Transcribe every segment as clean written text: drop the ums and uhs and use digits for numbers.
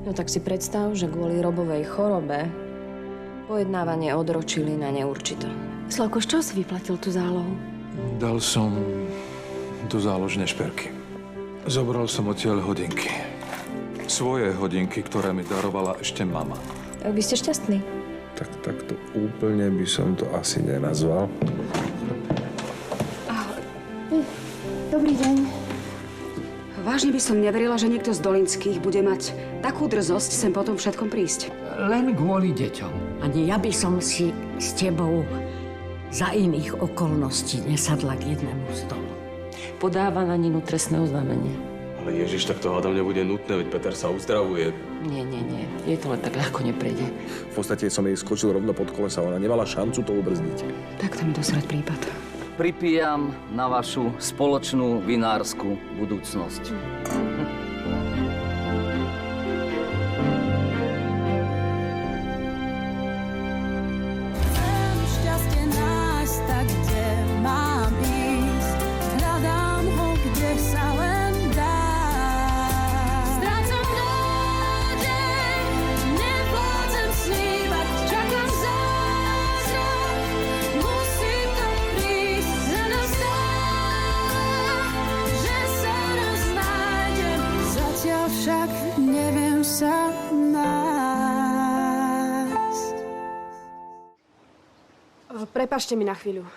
No tak si predstav, že kvôli Robovej chorobe pojednávanie odročili na neurčito. Slavko, z čoho si vyplatil tú zálohu? Dal som do záložnej šperky. Zobral som odtiaľ hodinky. Svoje hodinky, ktoré mi darovala ešte mama. Tak vy ste šťastný. Takto úplne by som to asi nenazval. Dobrý deň. Vážne by som neverila, že niekto z Dolinských bude mať takú drzosť sem potom všetkom prísť. Len kvôli deťom. Ani ja by som si s tebou za iných okolností nesadla k jednému stolu. Podáva na Ninu trestné oznámenie. Ale Ježiš, tak to hádam nebude nutné, veď Peter sa uzdravuje. Nie. Jej to len tak ľahko neprejde. V podstate som jej skočil rovno pod kolesa, ona nemala šancu to ubrzdiť. Takto mi dosrať prípad. Pripíjam na vašu spoločnú vinársku budúcnosť. Však neviem sa nájsť. Prepáčte mi na chvíľu.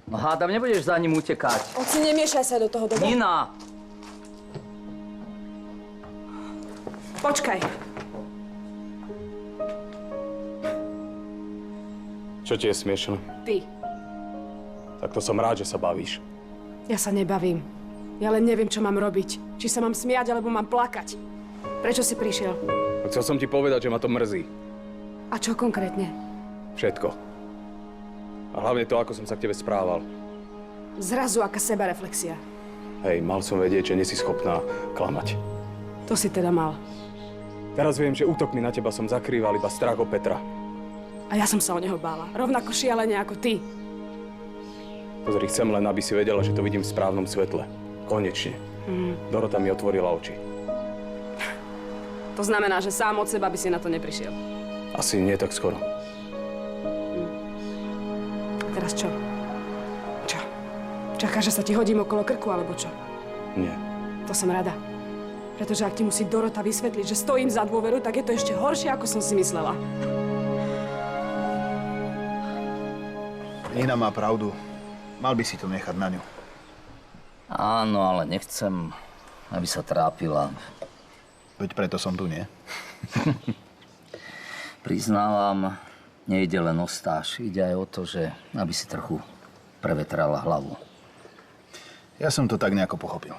No hádam, nebudeš za ním utekať. Oci, nemiešaj sa do toho, dobre? Nina! Počkaj. Čo ti je smiešné? Ty. Tak to som rád, že sa bavíš. Ja sa nebavím. Ja len neviem, čo mám robiť. Či sa mám smiať, alebo mám plakať. Prečo si prišiel? Chcel som ti povedať, že ma to mrzí. A čo konkrétne? Všetko. A hlavne to, ako som sa k tebe správal. Zrazu aká sebareflexia. Hej, mal som vedieť, že nie si schopná klamať. To si teda mal. Teraz viem, že útokmi na teba som zakrýval iba strach o Petra. A ja som sa o neho bála. Rovnako šialene ako ty. Pozri, chcem len, aby si vedela, že to vidím v správnom svetle. Konečne. Dorota mi otvorila oči. To znamená, že sám od seba by si na to neprišiel. Asi nie tak skoro. A teraz čo? Čo? Čakáš, že sa ti hodím okolo krku, alebo čo? Nie. To som rada. Pretože ak ti musí Dorota vysvetliť, že stojím za dôveru, tak je to ešte horšie, ako som si myslela. Nina má pravdu. Mal by si to nechať na ňu. Áno, ale nechcem, aby sa trápila. Veď preto som tu, nie? Priznávam, nejde len o stáž. Ide aj o to, že aby si trochu prevetrala hlavu. Ja som to tak nejako pochopil.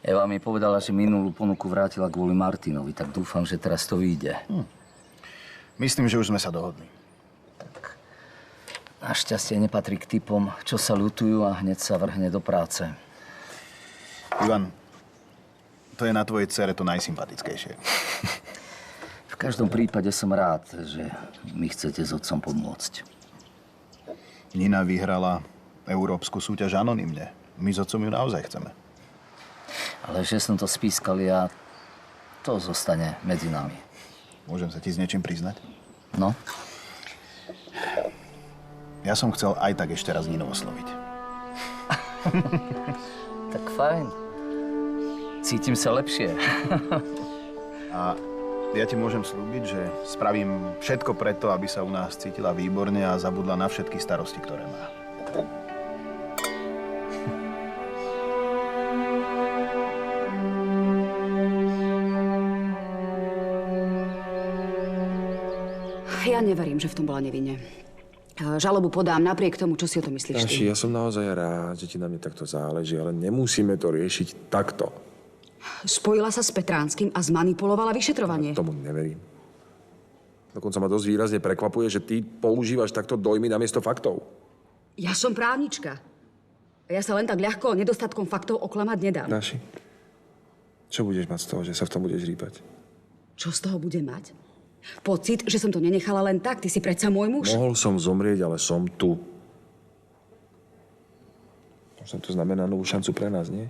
Eva mi povedala, že minulú ponuku vrátila kvôli Martinovi, tak dúfam, že teraz to vyjde. Myslím, že už sme sa dohodli. Našťastie nepatrí k typom, čo sa ľutujú a hneď sa vrhne do práce. Ivan, to je na tvojej dcere to najsympatickejšie. V každom prípade som rád, že mi chcete s otcom pomôcť. Nina vyhrala európsku súťaž anonymne. My s otcom ju naozaj chceme. Ale že som to spískal ja, to zostane medzi nami. Môžem sa ti s niečím priznať? No? Ja som chcel aj tak ešte raz Ninu osloviť. Tak fajn. Cítim sa lepšie. A ja ti môžem slúbiť, že spravím všetko preto, aby sa u nás cítila výborne a zabudla na všetky starosti, ktoré má. Ja neverím, že v tom bola nevinne. Žalobu podám napriek tomu, čo si o to myslíš Naši, ty. ja som naozaj rád, že ti na mne takto záleží, ale nemusíme to riešiť takto. Spojila sa s Petránskym a zmanipulovala vyšetrovanie. Tomu neverím. Dokonca ma dosť výrazne prekvapuje, že ty používaš takto dojmy namiesto faktov. Ja som právnička. A ja sa len tak ľahko nedostatkom faktov oklamať nedám. Naši, čo budeš mať z toho, že sa v tom budeš rýpať? Čo z toho bude mať? Pocit, že som to nenechala len tak. Ty si predsa môj muž. Mohol som zomrieť, ale som tu. Možno to znamená novú šancu pre nás, nie?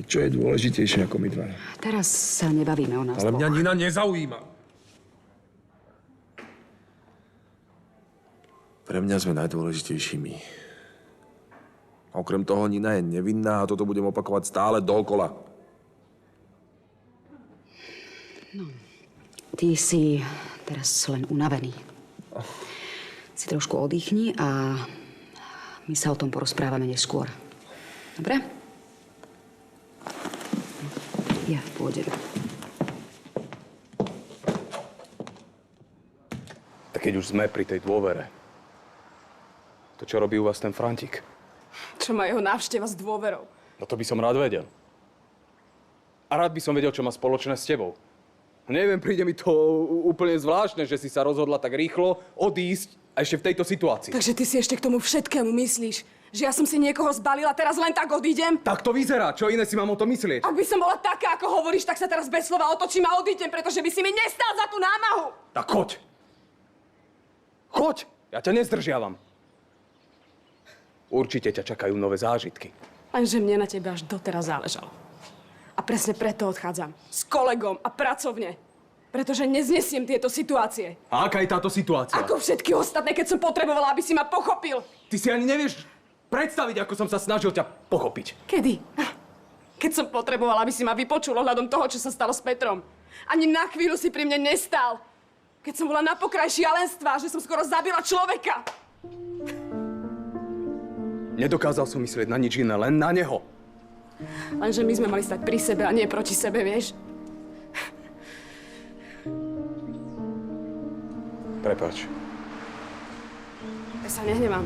Čo je dôležitejšie ako my dva? Teraz sa nebavíme o nás Ale mňa dvoch. Nina nezaujíma. Pre mňa sme najdôležitejšími. A okrem toho Nina je nevinná a toto budem opakovať stále dookola. Ty si teraz len unavený. Si trošku oddychni a my sa o tom porozprávame neskôr. Dobre? Ja pôjdem. Tak keď už sme pri tej dôvere, to čo robí u vás ten Frantík? Čo má jeho návšteva s dôverou? No to by som rád vedel. A rád by som vedel, čo má spoločné s tebou. Neviem, príde mi to úplne zvláštne, že si sa rozhodla tak rýchlo odísť a ešte v tejto situácii. Takže ty si ešte k tomu všetkému myslíš? Že ja som si niekoho zbalila, teraz len tak odídem? Tak to vyzerá. Čo iné si mám o tom myslieť? Ak by som bola taká, ako hovoríš, tak sa teraz bez slova otočím a odídem, pretože by si mi nestal za tú námahu. Tak choď. Choď. Ja ťa nezdržiavam. Určite ťa čakajú nové zážitky. Lenže mne na tebe až doteraz záležalo. A presne preto odchádzam. S kolegom a pracovne. Pretože neznesiem tieto situácie. A aká je táto situácia? Ako všetky ostatné, keď som potrebovala, aby si ma pochopil. Ty si ani nevieš predstaviť, ako som sa snažil ťa pochopiť. Kedy? Keď som potrebovala, aby si ma vypočul ohľadom toho, čo sa stalo s Petrom. Ani na chvíľu si pri mne nestál. Keď som bola na pokraji šialenstva, že som skoro zabila človeka. Nedokázal som myslieť na nič iné, len na neho. Lenže my sme mali stať pri sebe a nie proti sebe, vieš? Prepáč. Ja sa nehnevám.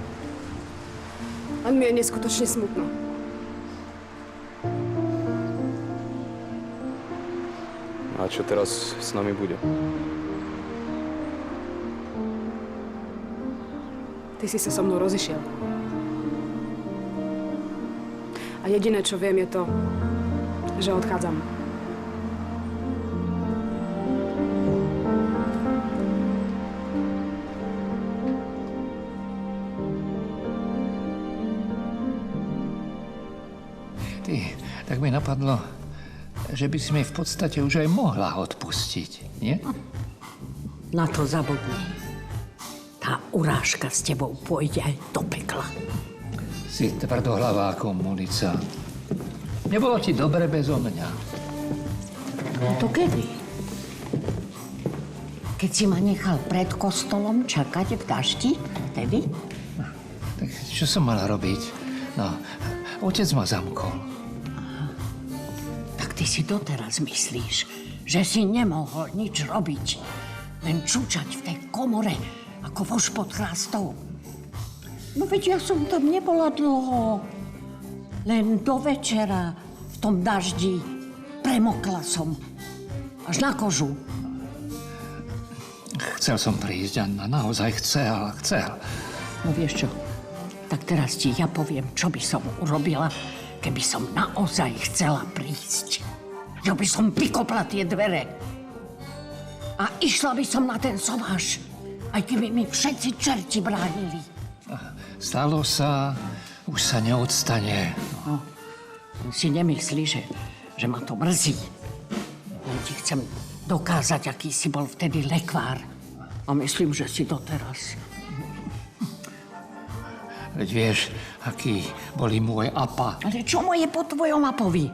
Len mi je neskutočne smutno. A čo teraz s nami bude? Ty si sa so mnou rozišiel. A jediné, čo viem, je to, že odchádzam. Ty, tak mi napadlo, že by si mi v podstate už aj mohla odpustiť, nie? Na to zabudni. Tá urážka s tebou pôjde aj do pekla. Si tvrdohlavá ako mulica. Nebolo ti dobre bezo mňa. No to kedy? Keď si ma nechal pred kostolom čakať v daždi? Vtedy? Tak čo som mala robiť? No, otec ma zamkol. Tak ty si doteraz myslíš, že si nemohol nič robiť. Len čučať v tej komore, ako vož pod chrástou. No veď ja som tam nebola dlho. Len do večera v tom daždi premokla som. Až na kožu. Chcel som prísť, Anna, naozaj chcel. No vieš čo, tak teraz ti ja poviem, čo by som urobila, keby som naozaj chcela prísť. Že by som vykopla tie dvere. A išla by som na ten sováš, aj keby mi všetci čerti bránili. Stalo sa, už sa neodstane. No, si nemyslí, že ma to mrzí. Len ti chcem dokázať, aký si bol vtedy lekvár. A myslím, že si doteraz. Veď vieš, aký boli môj apa. Ale čo moje po tvojom apovi?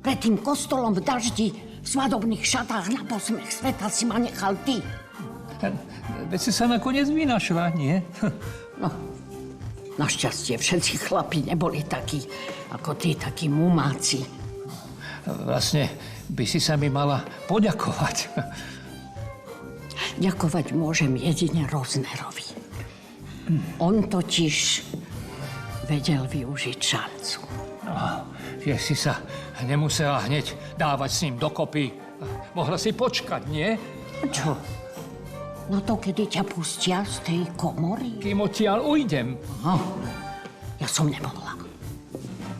Pred tým kostolom v daždi, v svadobných šatách na posmech sveta si ma nechal ty. Veď si sa nakoniec vynašla, nie? No, našťastie všetci chlapi neboli takí, ako ty, takí mumáci. Vlastne by si sa mi mala poďakovať. Ďakovať môžem jedine Roznerovi. On totiž vedel využiť šancu. No, že si sa nemusela hneď dávať s ním dokopy. Mohla si počkať, nie? Čo? No to, kedy ťa pustia z tej komory? Kým odtiaľ ujdem. No, ja som nemohla.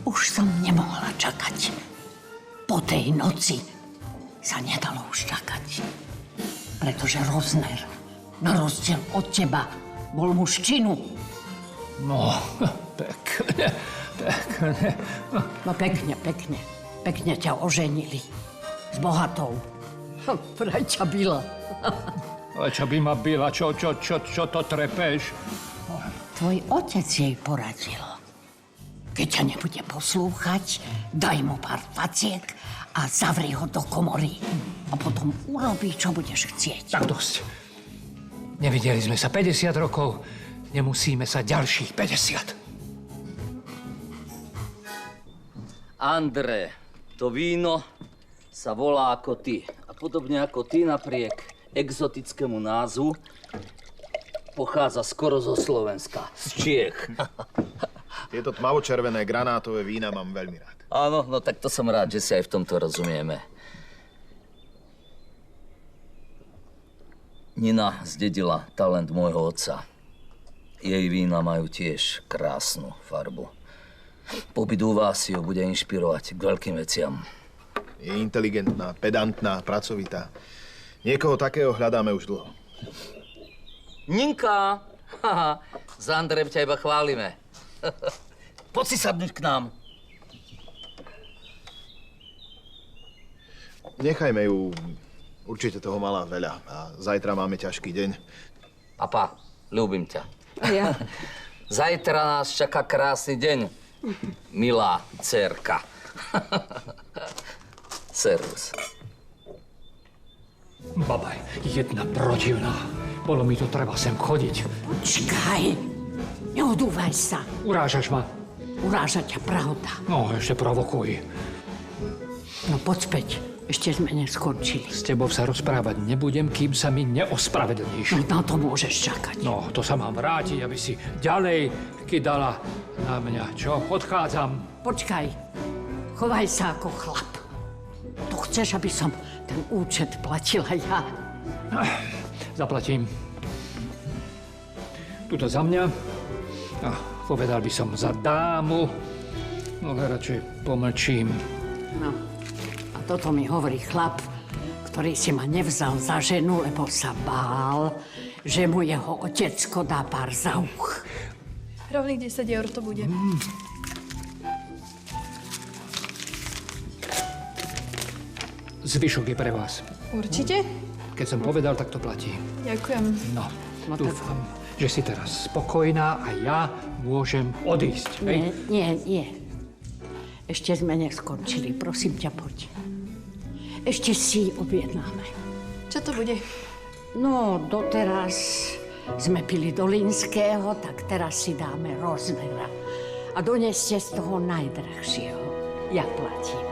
Už som nemohla čakať. Po tej noci sa nedalo už čakať. Pretože Rozner, na rozdiel od teba, bol muž činu. No, pekne. No pekne. Pekne ťa oženili. S bohatou. Vraj ťa byla. Ale čo by ma byla? Čo to trepeš? Tvoj otec jej poradil. Keď ťa nebude poslúchať, daj mu pár faciek a zavri ho do komory. A potom urobí, čo budeš chcieť. Tak dosť. Nevideli sme sa 50 rokov, nemusíme sa ďalších 50. Andre, to víno sa volá ako ty. A podobne ako ty napriek exotickému názvu pochádza skoro zo Slovenska, z Čiech. Tieto tmavočervené granátové vína mám veľmi rád. Áno, no tak to som rád, že si aj v tomto rozumieme. Nina zdedila talent môjho otca. Jej vína majú tiež krásnu farbu. Pobyt u vás ju bude inšpirovať k veľkým veciam. Je inteligentná, pedantná, pracovitá. Niekoho takého hľadáme už dlho. Ninka! Haha, za Andrejem ťa iba chválime. Poď si sadnúť k nám. Nechajme ju. Určite toho mala veľa. A zajtra máme ťažký deň. Papa, ľúbim ťa. A ja? Zajtra nás čaká krásny deň, milá dcerka. Servus. Babaj, jedna protivná. Bolo mi to treba sem chodiť. Počkaj. Neodúvaj sa. Urážaš ma? Uráža ťa pravda. No, ešte provokuj. No poď späť. Ešte sme neskončili. S tebou sa rozprávať nebudem, kým sa mi neospravedlníš. No na to môžeš čakať. No, to sa mám vrátiť, aby si ďalej kydala na mňa. Čo? Odchádzam. Počkaj. Chovaj sa ako chlap. To chceš, aby som ten účet platila ja? Zaplatím. Tuto za mňa. A povedal by som za dámu. No, radšej pomlčím. No. A toto mi hovorí chlap, ktorý si ma nevzal za ženu, lebo sa bál, že mu jeho otecko dá pár za uch. Rovných 10 eur to bude. Zvyšok je pre vás. Určite? Keď som povedal, tak to platí. Ďakujem. No, dúfam, že si teraz spokojná a ja môžem odísť. Hej? Nie. Ešte sme neskončili. Prosím ťa, poď. Ešte si objednáme. Čo to bude? No, doteraz sme pili do Lynského, tak teraz si dáme Roznera. A doneste z toho najdrahšieho. Ja platím.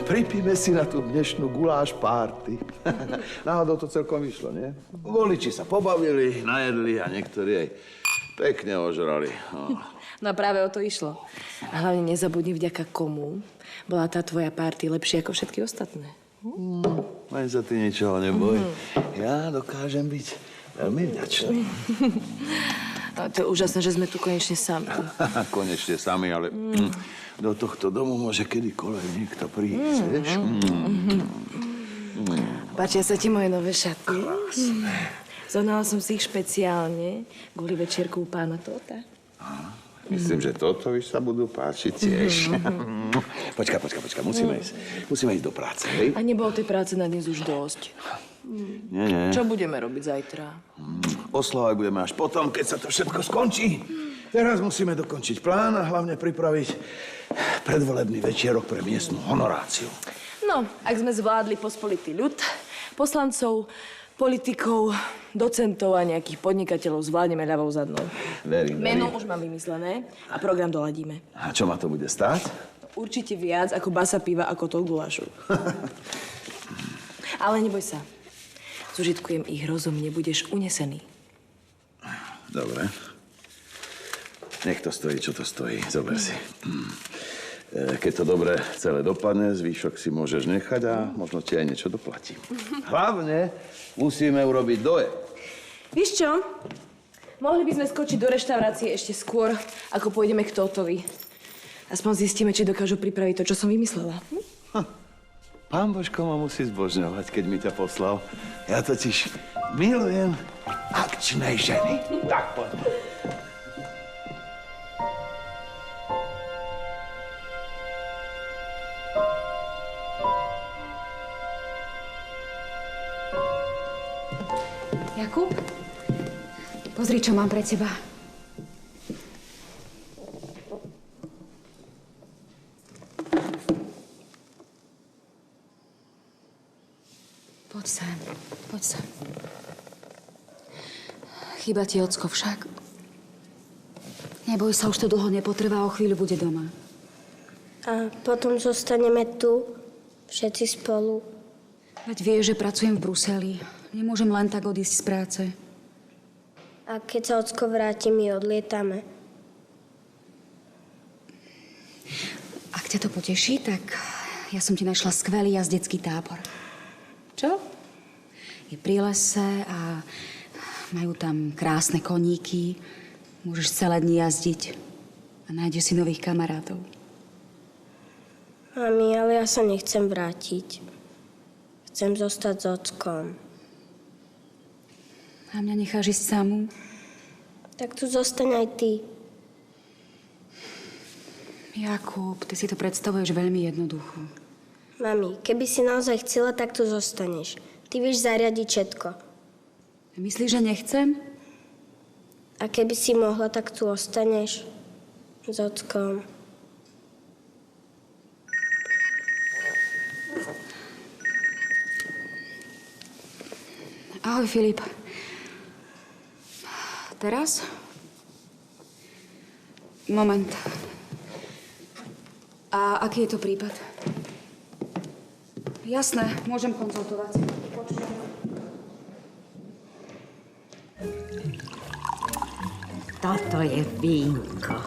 Pripíme si na tú dnešnú guláš párty. Náhodou to celkom vyšlo, nie? Voliči sa pobavili, najedli a niektorí aj pekne ožrali. No práve o to išlo. A hlavne nezabudni, vďaka komu bola tá tvoja párty lepšia ako všetky ostatné. Len sa ty ničoho neboj. Ja dokážem byť veľmi vďačný. No, to je úžasné, že sme tu konečne sami. Konečne sami, ale do tohto domu môže kedykoľvek niekto prísť, vieš? Páčia sa ti moje nové šaty? Krásne. Zohnala som si ich špeciálne kvôli večierku u pána Tóta. Myslím, že toto už sa budú páčiť tiež. Počkaj, musíme ísť do práce, hej? A nebolo tej práce na dnes už dosť. Nie. Čo budeme robiť zajtra? Oslavať budeme až potom, keď sa to všetko skončí. Teraz musíme dokončiť plán a hlavne pripraviť predvolebný večierok pre miestnu honoráciu. No, ak sme zvládli pospolitý ľud, poslancov, politikov, docentov a nejakých podnikateľov zvládneme ľavou zadnou. Verím. Meno už mám vymyslené a program doladíme. A čo ma to bude stáť? Určite viac ako basa piva ako to gulášu. Ale neboj sa. Zužitkujem ich rozumne, budeš unesený. Dobre. Nech to stojí, čo to stojí. Zober si. Keď to dobre celé dopadne, zvýšok si môžeš nechať a možno ti aj niečo doplatím. Hlavne musíme urobiť doje. Víš čo? Mohli by sme skočiť do reštaurácie ešte skôr, ako pôjdeme k Tótovi. Aspoň zistíme, či dokážu pripraviť to, čo som vymyslela. Pán Božko ma musí zbožňovať, keď mi ťa poslal. Ja totiž milujem akčné ženy. Tak poď. Jakub, pozri, čo mám pre teba. Poď sem, poď sem. Chýba ti ocko však. Neboj sa, už to dlho nepotrvá, o chvíľu bude doma. A potom zostaneme tu, všetci spolu. Veď vieš, že pracujem v Bruseli. Nemôžem len tak odísť z práce. A keď sa ocko vráti, my odlietame. Ak ťa to poteší, tak ja som ti našla skvelý jazdecký tábor. Čo? Je pri lese a majú tam krásne koníky. Môžeš celé dni jazdiť a nájdeš si nových kamarátov. Mami, ale ja sa nechcem vrátiť. Chcem zostať s ockom. A mňa necháš ísť samú? Tak tu zostaň aj ty. Jakub, ty si to predstavuješ veľmi jednoducho. Mami, keby si naozaj chcela, tak tu zostaneš. Ty vieš zariadiť všetko. Myslíš, že nechcem? A keby si mohla, tak tu ostaneš s ockom. Ahoj, Filip. Teraz? Moment. A aký je to prípad? Jasné, môžem konzultovať. Počkaj. Toto je vínko.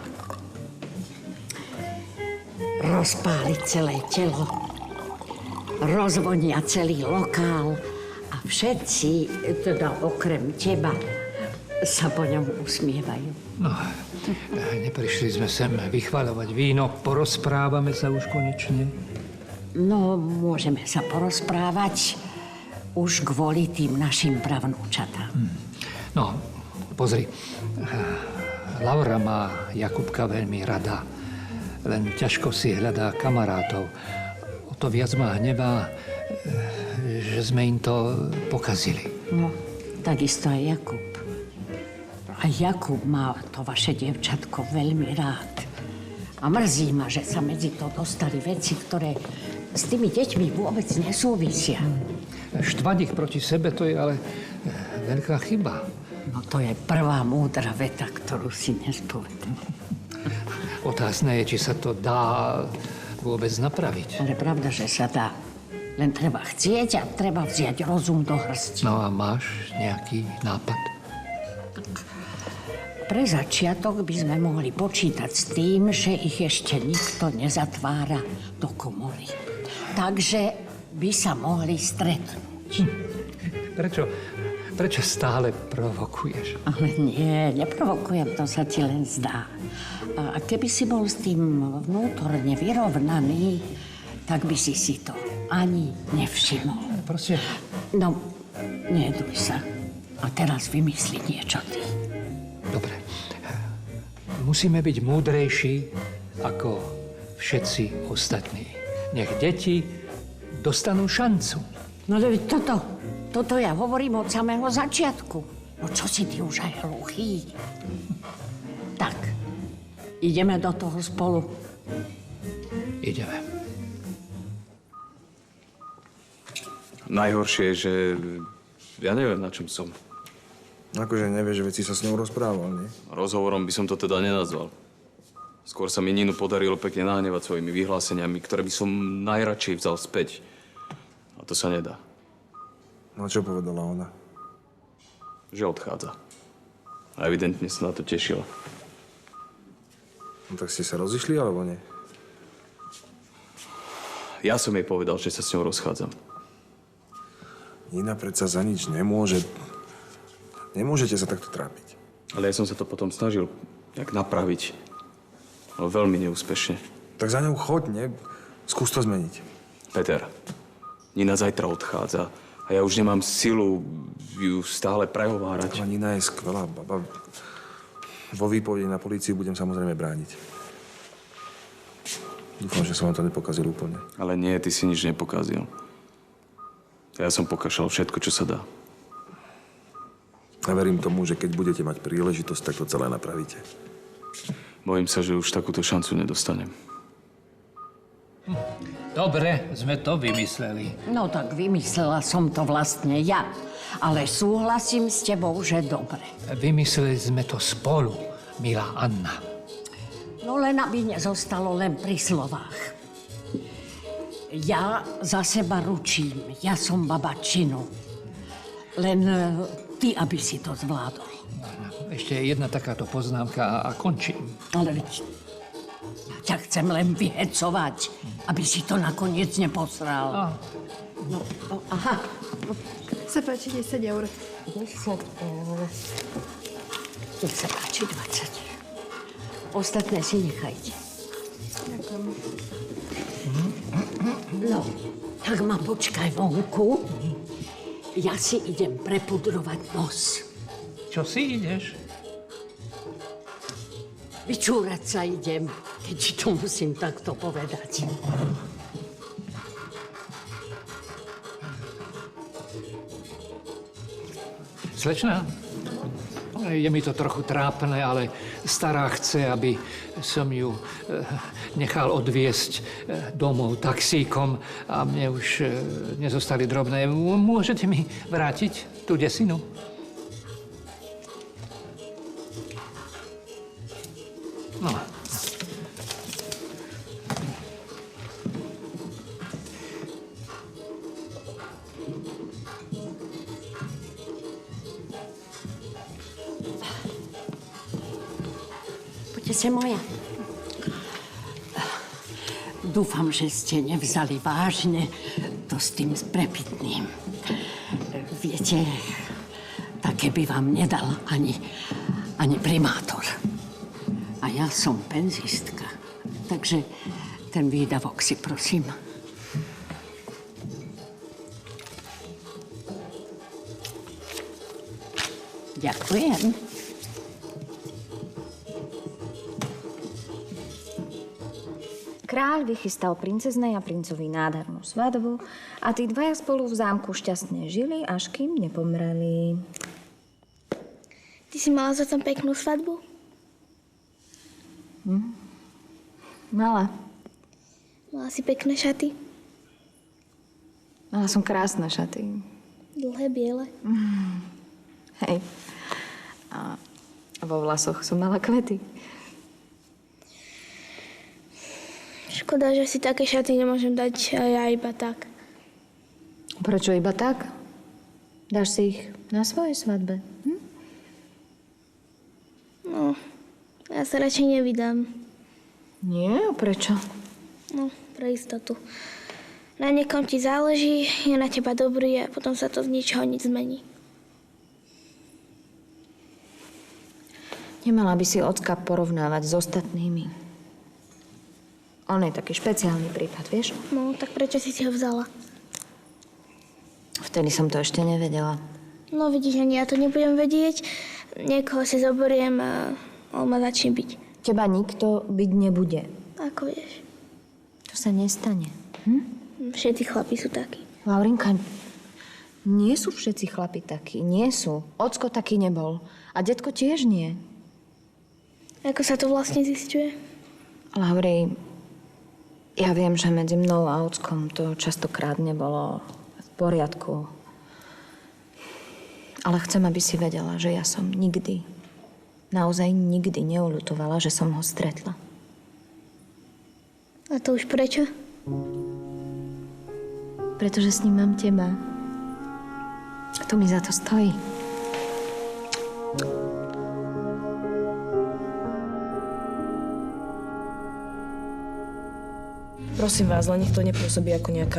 Rozpáli celé telo, rozvonia celý lokál a všetci, teda okrem teba, sa po ňom usmievajú. No, neprišli sme sem vychvaľovať víno, porozprávame sa už konečne. No, môžeme sa porozprávať už kvôli tým našim pravnúčatám. No, pozri. Laura má Jakubka veľmi rada. Len ťažko si hľadá kamarátov. O to viac ma hnevá, že sme im to pokazili. No, takisto aj Jakub. A Jakub má to vaše dievčatko veľmi rád. A mrzí ma, že sa medzi to dostali veci, ktoré s tými deťmi vôbec nesúvisia. Štvať ich proti sebe, to je ale veľká chyba. No to je prvá múdra veta, ktorú si dnes povedal. Otázne je, či sa to dá vôbec napraviť. Ale pravda, že sa dá. Len treba chcieť a treba vziať rozum do hrsti. No a máš nejaký nápad? Pre začiatok by sme mohli počítať s tým, že ich ešte nikto nezatvára do komory. Takže by sa mohli stretnúť. Prečo stále provokuješ? Ale nie, neprovokujem, to sa ti len zdá. A keby si bol s tým vnútorne vyrovnaný, tak by si to ani nevšimol. Proste... No, neduj sa. A teraz vymysli niečo ty. Dobre. Musíme byť múdrejší ako všetci ostatní. Nech deti dostanú šancu. No toto ja hovorím od samého začiatku. No čo si ty už aj hluchý? Tak, ideme do toho spolu. Ideme. Najhoršie je, že ja neviem, na čom som. Akože nevieš, že veci sa s ňou rozprával, nie? Rozhovorom by som to teda nenazval. Skôr sa mi Ninu podarilo pekne nahnevať svojimi vyhláseniami, ktoré by som najradšej vzal späť. A to sa nedá. No čo povedala ona? Že odchádza. A evidentne sa na to tešila. No tak ste sa rozišli, alebo nie? Ja som jej povedal, že sa s ňou rozchádzam. Nina predsa za nič nemôže. Nemôžete sa takto trápiť. Ale ja som sa to potom snažil nejak napraviť. Ale veľmi neúspešne. Tak za ňou choď, nie? Skús to zmeniť. Peter, Nina zajtra odchádza a ja už nemám silu ju stále prehovárať. Ale Nina je skvelá baba. Vo výpovedi na políciu budem samozrejme brániť. Dúfam, že som vám to nepokazil úplne. Ale nie, ty si nič nepokazil. Ja som pokašľal všetko, čo sa dá. A verím tomu, že keď budete mať príležitosť, tak to celé napravíte. Bojím sa, že už takúto šancu nedostanem. Dobre, sme to vymysleli. No tak vymyslela som to vlastne ja. Ale súhlasím s tebou, že dobre. Vymysleli sme to spolu, milá Anna. No len aby nezostalo len pri slovách. Ja za seba ručím. Ja som baba činu. Len ty, aby si to zvládol. Ešte jedna takáto poznámka a končím. Ale veď ja ťa chcem len vyhecovať, aby si to nakoniec neposral. No, aha. Sa páči 10 eur. 10 eur. Nech sa páči 20. Ostatné si nechajte. Ďakujem. No, tak ma počkaj vonku. Ja si idem prepudrovať nos. Čo si ideš? Vyčúrať sa idem, keď ti to musím takto povedať. Slečná, je mi to trochu trápne, ale stará chce, aby som ju nechal odviesť domov taxíkom a mne už nezostali drobné. Môžete mi vrátiť tú desinu? No. Poďte sa moja. Dúfam, že ste nevzali vážne to s tým prepitným. Viete, také by vám nedal ani primátor. A ja som penzistka, takže ten výdavok si prosím. Ďakujem. Kráľ vychystal princeznej a princovi nádhernú svadbu a tí dvaja spolu v zámku šťastne žili, až kým nepomreli. Ty si mala za tom peknú svadbu? Mala. Mala si pekné šaty? Mala som krásne šaty. Dlhé, biele? Hej. A vo vlasoch som mala kvety. Škoda, že si také šaty nemôžem dať ja iba tak. Prečo iba tak? Dáš si ich na svojej svadbe? No, ja sa radšej nevydám. Nie? Prečo? No, pre istotu. Na niekom ti záleží, je na teba dobrý a potom sa to z ničoho nič zmení. Nemala by si ocka porovnávať s ostatnými. On je taký špeciálny prípad, vieš? No, tak prečo si ho vzala? Vtedy som to ešte nevedela. No, vidíš, ani ja to nebudem vedieť. Niekoho si zoberiem a on ma začne byť. Teba nikto byť nebude. Ako vieš? To sa nestane. Všetci chlapi sú takí. Laurinka, nie sú všetci chlapi takí. Nie sú. Ocko taký nebol. A detko tiež nie. Ako sa to vlastne zisťuje? Lauri, ja viem, že medzi mnou a ockom to častokrát nebolo v poriadku. Ale chcem, aby si vedela, že ja som nikdy, naozaj nikdy neoľutovala, že som ho stretla. A to už prečo? Pretože s ním mám teba. A to mi za to stojí. Prosím vás, len nech to nepôsobí ako nejaká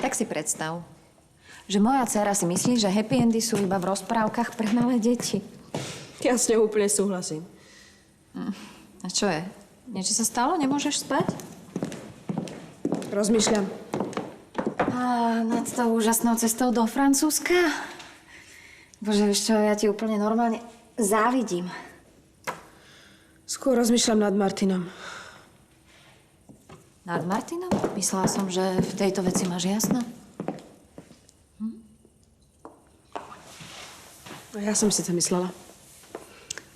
Tak si predstav, že moja dcéra si myslí, že happy endy sú iba v rozprávkach pre malé deti. Ja s ňou úplne súhlasím. A čo je? Niečo sa stalo? Nemôžeš spať? Rozmýšľam. Nad tou úžasnou cestou do Francúzska? Bože, vieš čo, ja ti úplne normálne závidím. Skôr rozmýšľam nad Martinom. Nad Martinom? Myslela som, že v tejto veci máš jasno. Ja som si to myslela.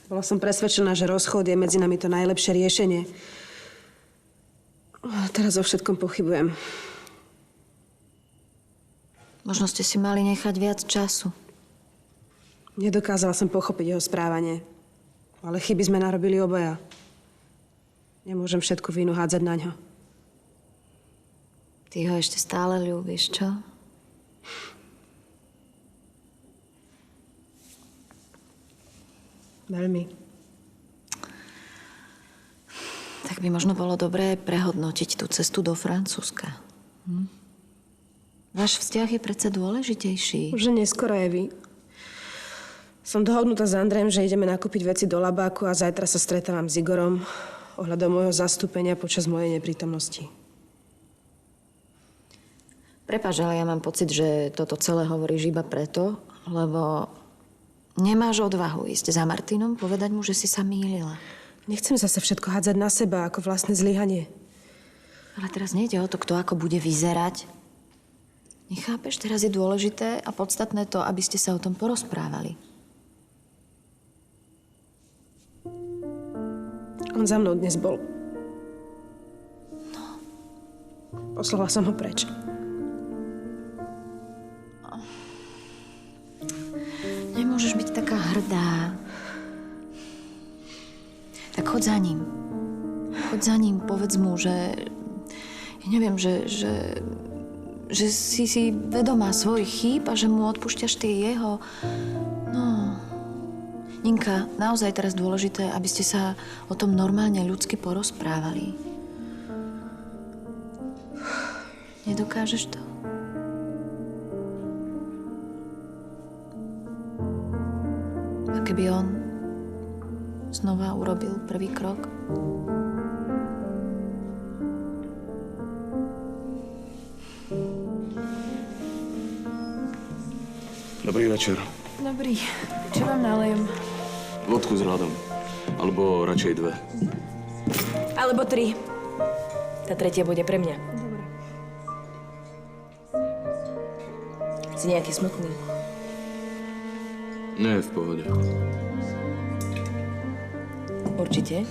Bola som presvedčená, že rozchod je medzi nami to najlepšie riešenie. A teraz o všetkom pochybujem. Možno ste si mali nechať viac času. Nedokázala som pochopiť jeho správanie. Ale chyby sme narobili obaja. Nemôžem všetku vinu hádzať na ňo. Ty ho ešte stále ľúbiš, čo? Veľmi. Tak by možno bolo dobré prehodnotiť tú cestu do Francúzska. Váš vzťah je predsa dôležitejší. Už neskoro, Evi. Som dohodnutá s Andrejom, že ideme nakúpiť veci do Labáku a zajtra sa stretávam s Igorom ohľadom môjho zastúpenia počas mojej neprítomnosti. Prepáč, ale ja mám pocit, že toto celé hovoríš iba preto, lebo nemáš odvahu ísť za Martinom, povedať mu, že si sa mýlila. Nechcem zase všetko hádzať na seba ako vlastné zlyhanie. Ale teraz nejde o to, kto ako bude vyzerať. Nechápeš? Teraz je dôležité a podstatné to, aby ste sa o tom porozprávali. On za mnou dnes bol. Poslala som ho preč. Nemôžeš byť taká hrdá. Tak choď za ním. Choď za ním, povedz mu, že... Ja neviem, že si vedomá svojich chýb a že mu odpúšťaš tie jeho. No... Ninka, naozaj teraz dôležité, aby ste sa o tom normálne ľudsky porozprávali. Nedokážeš to? A keby on znova urobil prvý krok? Dobrý večer. Dobrý. Čo vám nalejem? Vodku s ľadom. Alebo radšej 2. Alebo 3. Tá tretia bude pre mňa. Dobre. Si nejaký smutný? Nie, v pohode. Určite?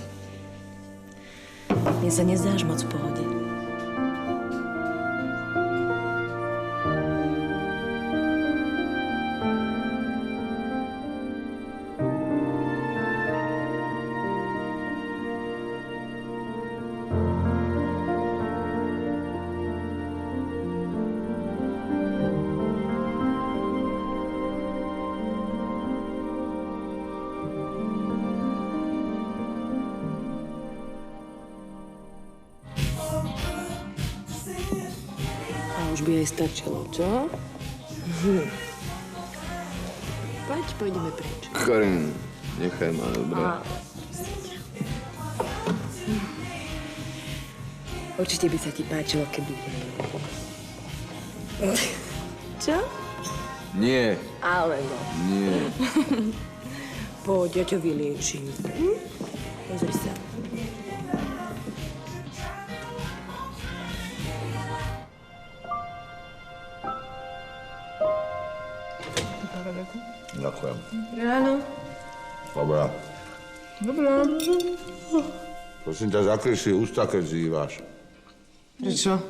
Mne sa nezdáš moc v pohode. Už by aj stačilo, čo? Poď, pôjdeme preč. Karin, nechaj ma, dobré. Určite by sa ti páčilo, keby... Čo? Nie. Alebo. Nie. Poď, ja ťa vyliečím. Pozri sa. Ďakujem. Ráno. Dobrá. Dobrá. Prosím ťa, zakryj si ústa, keď zývaš. Prečo?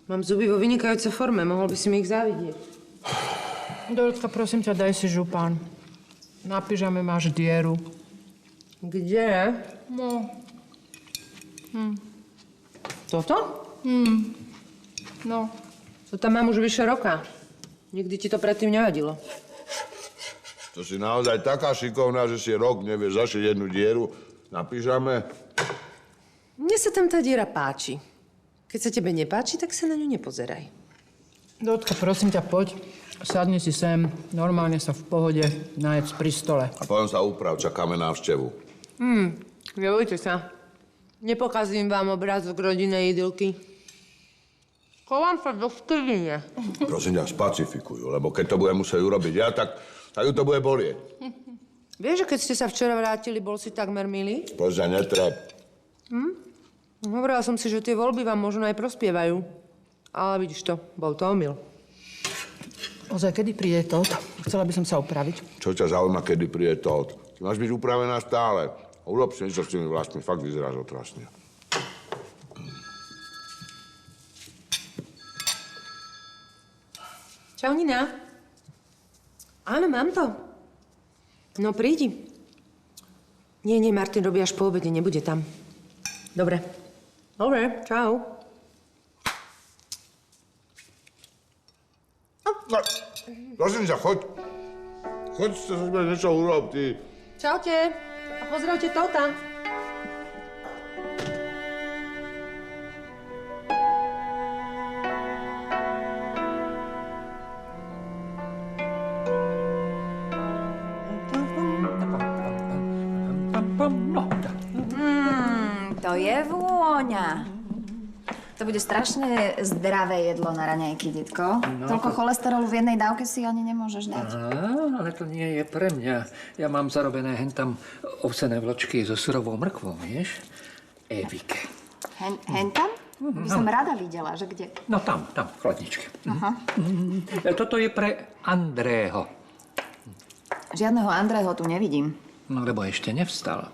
Mám zuby vo vynikajúcej forme, mohol by si mi ich závidieť. Dorotka, prosím ťa, daj si župan. Na pyžame máš dieru. Kde? No. Toto? No. To tam mám už vyše roka. Nikdy ti to predtým nevadilo. To si naozaj taká šikovná, že si rok nevieš zašiť jednu dieru na pyžame. Mne sa tam tá diera páči. Keď sa tebe nepáči, tak sa na ňu nepozeraj. Dorotka, prosím ťa, poď. Sadni si sem, normálne sa v pohode najedz pri stole. A potom sa uprav, čakáme návštevu. Nebojte sa. Nepokazím vám obrázok rodinnej idylky. Chovám sa do skrine. Prosím ťa, spacifikujú, lebo keď to budem musieť urobiť ja, tak ju to bude bolieť. Vieš, že keď ste sa včera vrátili, bol si takmer milý? Poď sa netrep. Hovorila som si, že tie voľby vám možno aj prospievajú. Ale vidíš to, bol to omyl. Ozaj, kedy príde Todd? Chcela by som sa upraviť. Čo ťa zaujíma, kedy príde Todd? Ty máš byť upravená stále. Urob si niečo s tými vlastmi, fakt vyzeráš otrasne. Čau, Nina. Áno, mám to. No, prídi. Nie, Martin robí až po obede, nebude tam. Dobre. Dobre, čau. Prosím ťa, choď. Choď sa niečo urob, ty. Čaute. A pozdravte Tota. To je vôňa. To bude strašne zdravé jedlo na raňajky, detko. Toľko cholesterolu v jednej dávke si ani nemôžeš dať. Ale to nie je pre mňa. Ja mám zarobené hentam ovsené vločky so surovou mrkvou, vieš? Evike. Hentam? By som rada videla, že kde? No tam, v chladničke. Toto je pre Andrého. Žiadneho Andrého tu nevidím. No, lebo ešte nevstal.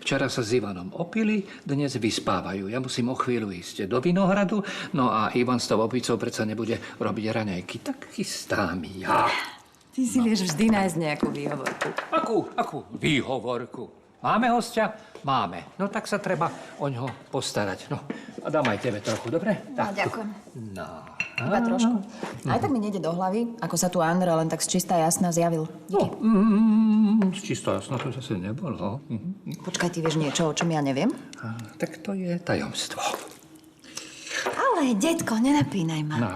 Včera sa s Ivanom opili, dnes vyspávajú. Ja musím o chvíľu ísť do Vinohradu, no a Ivan s tou opicou predsa nebude robiť raňajky. Tak chystám ja. Ty si vieš vždy nájsť nejakú výhovorku. Akú výhovorku? Máme hostia? Máme. No tak sa treba o ňoho postarať. No a dám aj tebe trochu, dobre? No, ďakujem. No. Iba trošku. Aj tak mi nejde do hlavy, ako sa tu Andra len tak z čistá jasná zjavil. Čisto jasno to zase nebolo. Počkaj, ty vieš niečo, o čom ja neviem? Tak to je tajomstvo. Ale, detko, nenapínaj ma. No,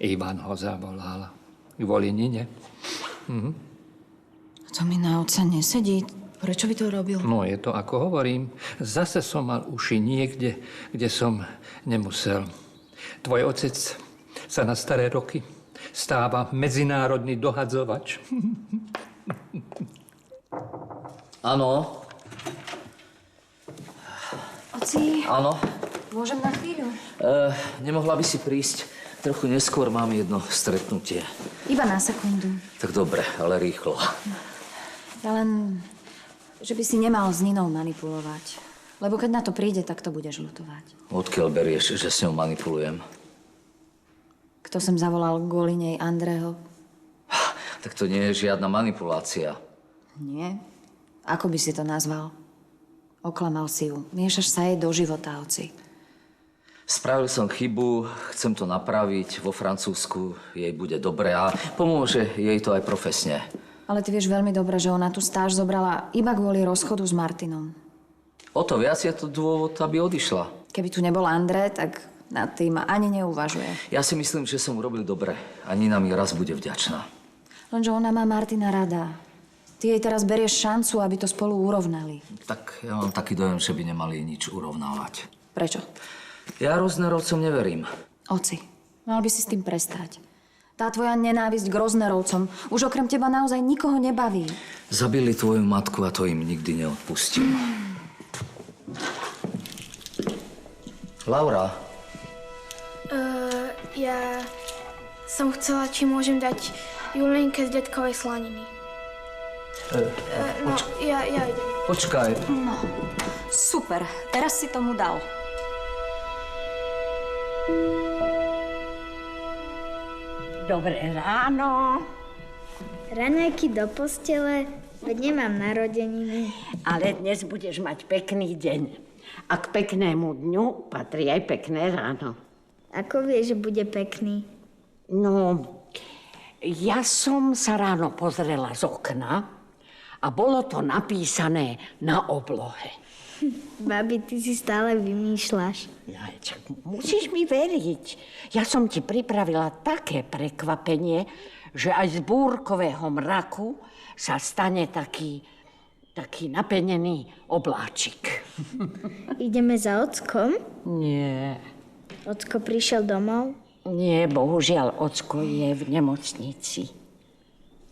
Ivan ho zavolal. Kvôli Nine. To mi na otca nesedí. Prečo by to robil? No, je to, ako hovorím. Zase som mal uši niekde, kde som nemusel. Tvoj otec sa na staré roky stáva medzinárodný dohadzovač. Áno. Oci. Áno. Môžem na chvíľu? Nemohla by si prísť? Trochu neskôr mám jedno stretnutie. Iba na sekundu. Tak dobre, ale rýchlo. Ja len, že by si nemal s Ninou manipulovať. Lebo keď na to príde, tak to budeš ľutovať. Odkiaľ berieš, že s ňou manipulujem? Kto sem zavolal kvôli nej Andrého? Tak to nie je žiadna manipulácia. Nie. Ako by si to nazval? Oklamal si ju. Miešaš sa jej do života, oci. Spravil som chybu, chcem to napraviť. Vo Francúzsku jej bude dobre a pomôže jej to aj profesne. Ale ty vieš veľmi dobre, že ona tú stáž zobrala iba kvôli rozchodu s Martinom. O to viac je to dôvod, aby odišla. Keby tu nebol André, tak nad tým ani neuvažuje. Ja si myslím, že som urobil dobre. A Nina mi raz bude vďačná. Lenže ona má Martina rada. Ty jej teraz berieš šancu, aby to spolu urovnali. Tak ja mám taký dojem, že by nemali nič urovnávať. Prečo? Ja Roznerovcom neverím. Oci, mal by si s tým prestať. Tá tvoja nenávisť k Roznerovcom už okrem teba naozaj nikoho nebaví. Zabili tvoju matku a to im nikdy neodpustím. Laura. Ja som chcela, či môžem dať Julinke z detkovej slaniny. Ja idem. Počkaj. No, super. Teraz si tomu dal. Dobré ráno. Raňajky do postele, veď nemám narodeniny. Ale dnes budeš mať pekný deň. A k peknému dňu patrí aj pekné ráno. Ako vieš, že bude pekný? No, ja som sa ráno pozrela z okna A bolo to napísané na oblohe. Babi, ty si stále vymýšľaš. Jajčak, musíš mi veriť. Ja som ti pripravila také prekvapenie, že aj z búrkového mraku sa stane taký napenený obláčik. Ideme za ockom? Nie. Ocko prišiel domov? Nie, bohužiaľ, ocko je v nemocnici.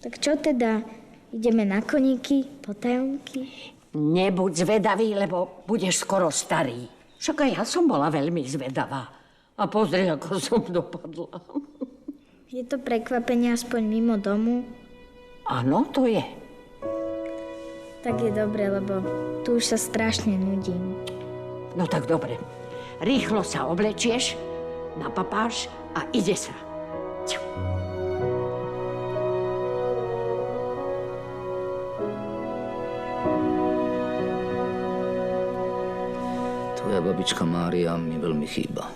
Tak čo teda? Ideme na koníky, potajomky? Nebuď zvedavý, lebo budeš skoro starý. Však aj ja som bola veľmi zvedavá. A pozri, ako som dopadla. Je to prekvapenie aspoň mimo domu? Áno, to je. Tak je dobre, lebo tu už sa strašne nudím. No tak dobre. Rýchlo sa oblečieš, napapáš a ide sa. Tvoja babička Mária mi veľmi chýba.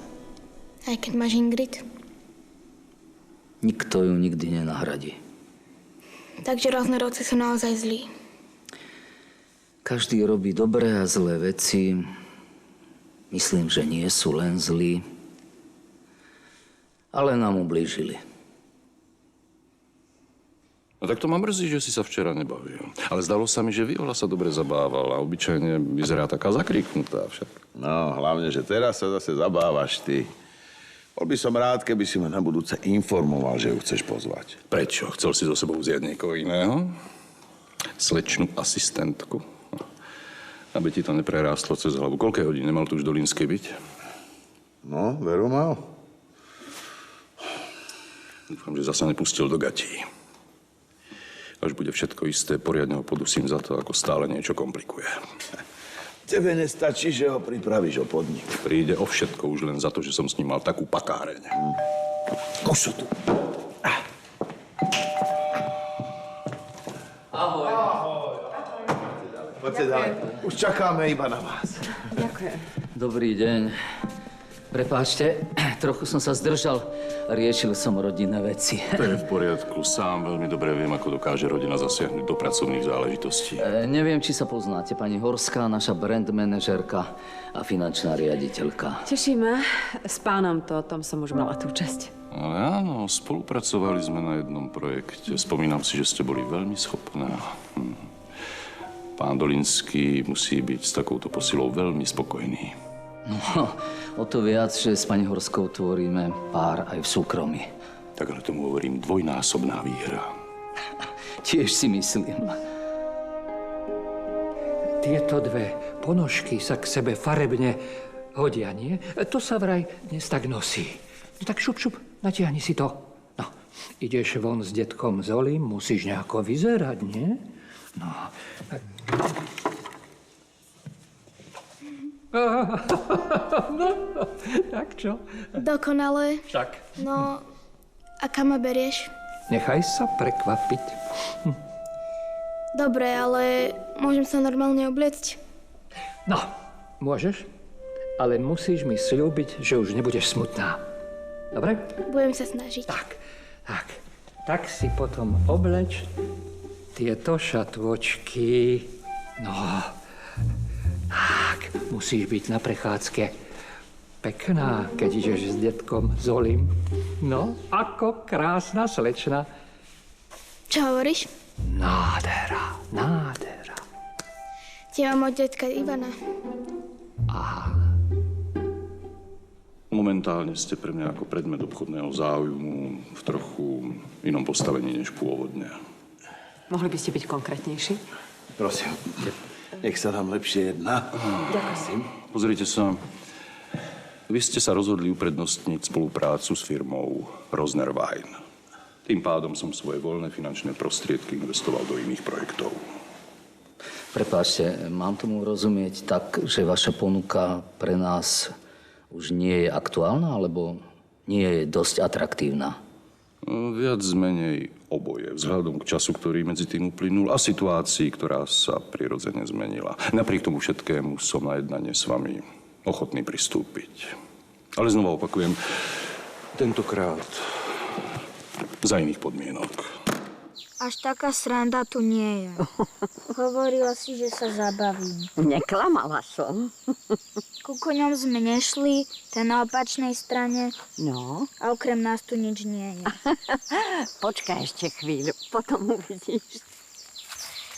Aj keď máš Ingrid? Nikto ju nikdy nenahradí. Takže Roznerovci sú naozaj zlí. Každý robí dobré a zlé veci. Myslím, že nie sú len zlí, ale nám ublížili. No tak to ma mrzí, že si sa včera nebavil. Ale zdalo sa mi, že Viola sa dobre zabávala. Obyčajne vyzerá taká zakriknutá však. No, hlavne, že teraz sa zase zabávaš ty. Bol by som rád, keby si ma na budúce informoval, že ju chceš pozvať. Prečo? Chcel si so sebou vziať niekoho iného? Slečnú asistentku? Aby ti to neprerástlo cez hlavu. Koľké hodín nemal tu už Dolínskej byť? No, veru mal. Dúfam, že zasa nepustil do gatí. Až bude všetko isté, poriadne ho podusím za to, ako stále niečo komplikuje. Tebe nestačí, že ho pripravíš o podnik. Príde o všetko už len za to, že som s ním mal takú pakáreň. Už sú tu. Ahoj. Poďte ďalej. Už čakáme iba na vás. Ďakujem. Dobrý deň. Prepáčte, trochu som sa zdržal. Riešil som rodinné veci. To je v poriadku. Sám veľmi dobre viem, ako dokáže rodina zasiahnuť do pracovných záležitostí. Neviem, či sa poznáte. Pani Horská, naša brand manažerka a finančná riaditeľka. Teší ma. S pánom Tótom som už mala tú česť. Ale áno, spolupracovali sme na jednom projekte. Spomínam si, že ste boli veľmi schopná. Pán Dolinský musí byť s takouto posilou veľmi spokojný. No, o to viac, že s pani Horskou tvoríme pár aj v súkromí. Tak ale tomu hovorím dvojnásobná výhra. Tiež si myslím. Tieto dve ponožky sa k sebe farebne hodia, nie? To sa vraj dnes tak nosí. No tak šup, natiahni si to. No, ideš von s detkom Zolim, musíš nejako vyzerať, nie? No, no, tak čo? Dokonale. Však. No, a kam ma berieš? Nechaj sa prekvapiť. Dobre, ale môžem sa normálne obliecť? No, môžeš, ale musíš mi sľúbiť, že už nebudeš smutná. Dobre? Budem sa snažiť. Tak si potom obleč tieto šatôčky. No, tak, musíš byť na prechádzke pekná, keď ideš s detkom Zolim. No, ako krásna slečna. Čo hovoríš? Nádhera. Ti mám od detka Ivana. Aha. Momentálne ste pre mňa ako predmet obchodného záujmu v trochu inom postavení než pôvodne. Mohli by ste byť konkrétnejší? Prosím, nech sa nám lepšie jedná. Ďakujem. Pozrite sa. Vy ste sa rozhodli uprednostniť spoluprácu s firmou Rosner Wine. Tým pádom som svoje voľné finančné prostriedky investoval do iných projektov. Prepáčte, mám tomu rozumieť tak, že vaša ponuka pre nás už nie je aktuálna, alebo nie je dosť atraktívna? Viac menej oboje, vzhľadom k času, ktorý medzi tým uplynul a situácii, ktorá sa prirodzene zmenila. Napriek tomu všetkému som na jednanie s vami ochotný pristúpiť. Ale znova opakujem, tentokrát za iných podmienok. Až taká sranda tu nie je. Hovorila si, že sa zabavím. Neklamala som. Ku koňom sme nešli, ten na opačnej strane. No. A okrem nás tu nič nie je. Počkaj ešte chvíľu, potom uvidíš.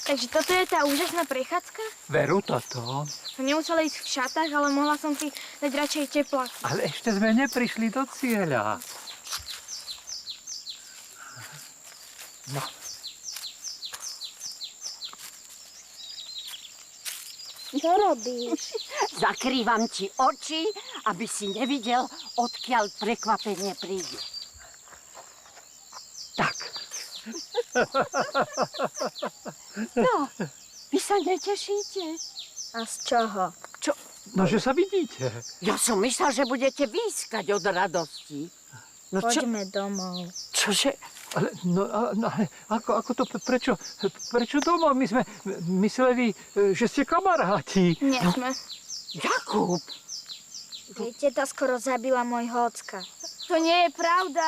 Takže toto je tá úžasná prechádzka? Veru toto. Som nemusela ísť v šatách, ale mohla som si dať radšej teplak. Ale ešte sme neprišli do cieľa. No. Čo robíš? Zakrývam ti oči, aby si nevidel, odkiaľ prekvapenie príde. Tak. No, vy sa netešíte? A z čoho? Čo? No, že sa vidíte. Ja som myslela, že budete výskať od radosti. No Poďme domov. Čože? Ale, ale ako to, prečo domov? My sme mysleli, že ste kamaráti. Nie sme. Jakub! Teta skoro zabila môjho ocka. To nie je pravda.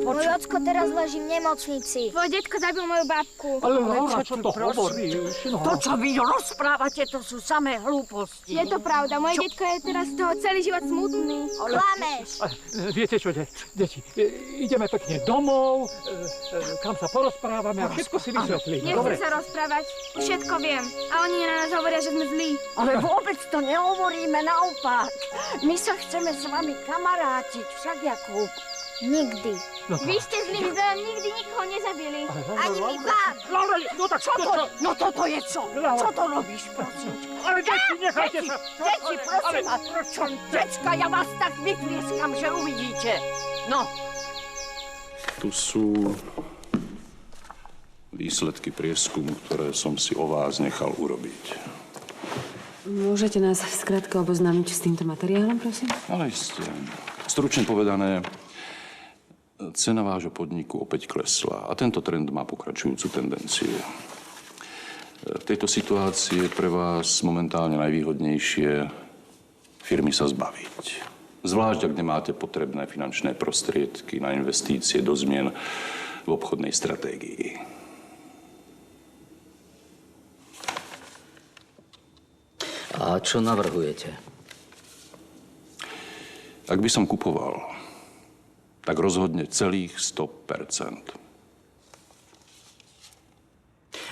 Môj ocko teraz leží v nemocnici. Tvoj detko zabil moju babku. Ale Laura, čo to hovoríš? No. To, čo vy rozprávate, to sú samé hlúposti. Je to pravda. Moje detko je teraz z toho celý život smutný. Klameš. Viete čo, deti, ideme pekne domov, kam sa porozprávame a všetko si vysvetlíme. Nechcem sa rozprávať. Všetko viem. A oni na nás hovoria, že sme zlí. Ale vôbec to nehovoríme, naopak. My sa chceme s vami kamarátiť, však Jakub. Nikdy. No. Vy ste zlí, vy sme nikdy nikoho nezabili. Ani my vám. Laura, no tak čo to? No toto je čo? Čo to robíš, prosím? Ale deti, nechajte sa. Deti, prosím vás. Čo, dečka, ja vás tak vyplieskam, že uvidíte. No. Tu sú výsledky prieskumu, ktoré som si o vás nechal urobiť. Môžete nás skrátka oboznámiť s týmto materiálom, prosím? Ale isté. Stručne povedané, cena vášho podniku opäť klesla a tento trend má pokračujúcu tendenciu. V tejto situácii je pre vás momentálne najvýhodnejšie firmy sa zbaviť. Zvlášť, ak nemáte potrebné finančné prostriedky na investície do zmien v obchodnej stratégii. A čo navrhujete? Ak by som kupoval, tak rozhodne celých 100%.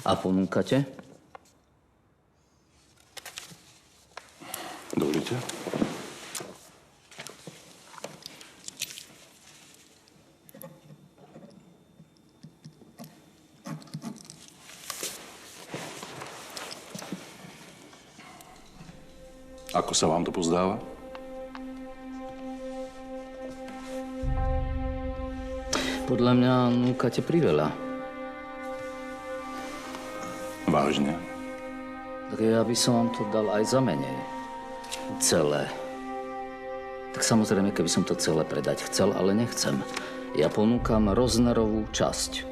A ponúkate? Dovolíte? Ako sa vám to pozdáva? Podľa mňa núkate priveľa. Vážne? Tak ja by som vám to dal aj za menej. Celé. Tak samozrejme, keby som to celé predať chcel, ale nechcem. Ja ponúkam Roznerovú časť.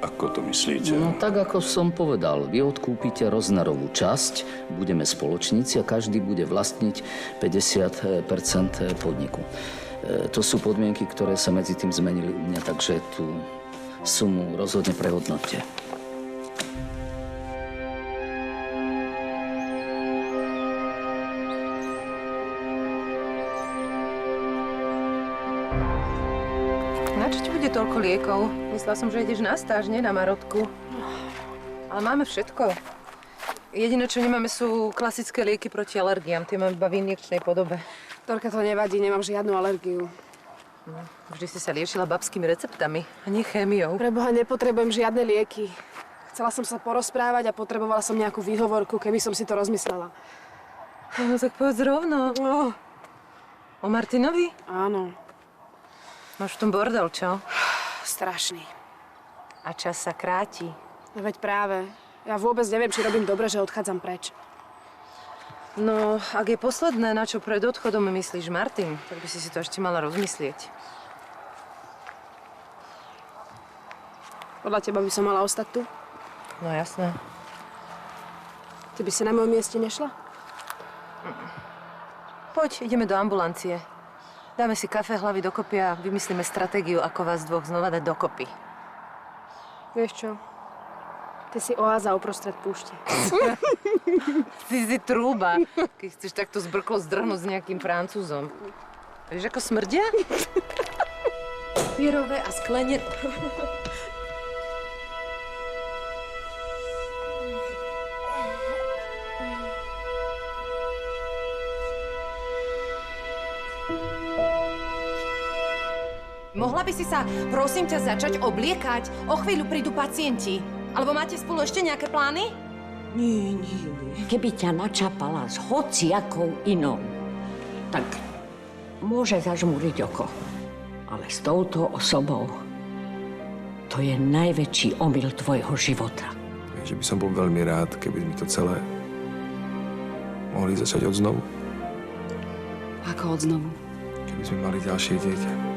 Ako to myslíte? No tak, ako som povedal, vy odkúpite Roznerovú časť, budeme spoločníci a každý bude vlastniť 50% podniku. To sú podmienky, ktoré sa medzi tým zmenili u mňa, takže tú sumu rozhodne prehodnoťte. Na čo ti bude toľko liekov? Myslela som, že ideš na stáž, nie na marotku. Ale máme všetko. Jediné, čo nemáme, sú klasické lieky proti alergiám. Tie máme iba v injekčnej podobe. Torka, to nevadí, nemám žiadnu alergiu. No, vždy si sa liešila babskými receptami a nie chémiou. Preboha, nepotrebujem žiadne lieky. Chcela som sa porozprávať a potrebovala som nejakú výhovorku, keby som si to rozmyslela. No tak povedz rovno. No. O Martinovi? Áno. Máš v tom bordel, čo? Strašný. A čas sa kráti. No veď práve. Ja vôbec neviem, či robím dobre, že odchádzam preč. No, ak je posledné, na čo pred odchodom myslíš Martin, tak by si to ešte mala rozmyslieť. Podľa teba by som mala ostať tu? No jasné. Ty by si na mojom mieste nešla? Poď, ideme do ambulancie. Dáme si kafe, hlavy dokopy a vymyslíme stratégiu, ako vás dvoch znova dať dokopy. Vieš čo? Ty si oáza uprostred púšte. Ty si trúba, keď chceš takto zbrklo zdrhnúť s nejakým Francúzom. Vieš, ako smrdia? Pierové a sklenie... Mohla by si sa, prosím ťa, začať obliekať? O chvíľu prídu pacienti. Alebo máte spolu ešte nejaké plány? Nie. Keby ťa načapala s hociakou inou, tak môže zažmúriť oko. Ale s touto osobou, to je najväčší omyl tvojho života. Že by som bol veľmi rád, keby mi to celé mohli začať odznovu. Ako odznovu? Keby sme mali ďalšie dieťa.